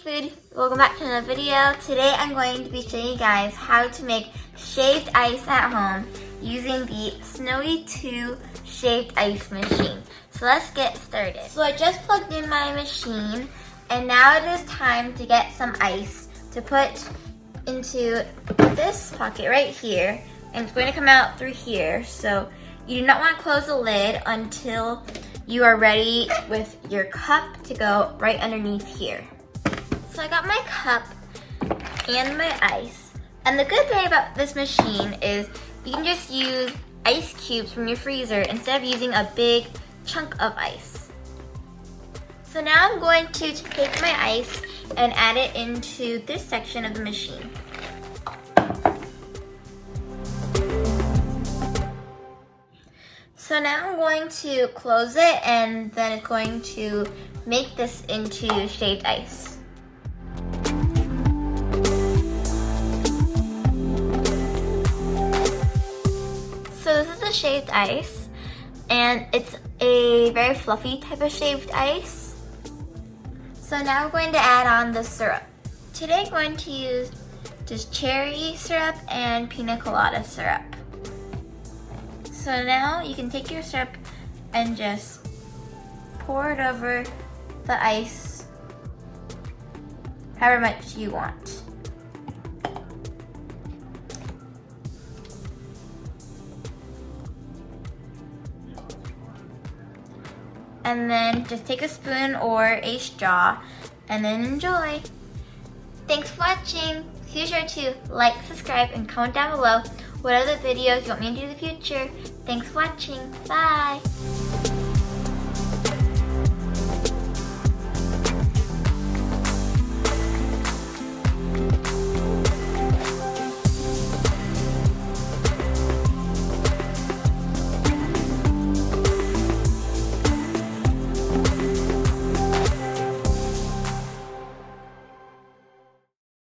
food, welcome back to another video. Today I'm going to be showing you guys how to make shaved ice at home using the Snowie 2 shaved ice machine. So let's get started. So I just plugged in my machine and now it is time to get some ice to put into this pocket right here, and it's going to come out through here. So you do not want to close the lid until you are ready with your cup to go right underneath here. So I got my cup and my ice. And the good thing about this machine is you can just use ice cubes from your freezer instead of using a big chunk of ice. So now I'm going to take my ice and add it into this section of the machine. So now I'm going to close it, and then it's going to make this into shaved ice. So this is a shaved ice, and it's a very fluffy type of shaved ice. So now I'm going to add on the syrup. Today I'm going to use just cherry syrup and pina colada syrup. So now you can take your syrup and just pour it over the ice however much you want. And then just take a spoon or a straw and then enjoy. Thanks for watching. Be sure to like, subscribe, and comment down below what other videos you want me to do in the future. Thanks for watching. Bye.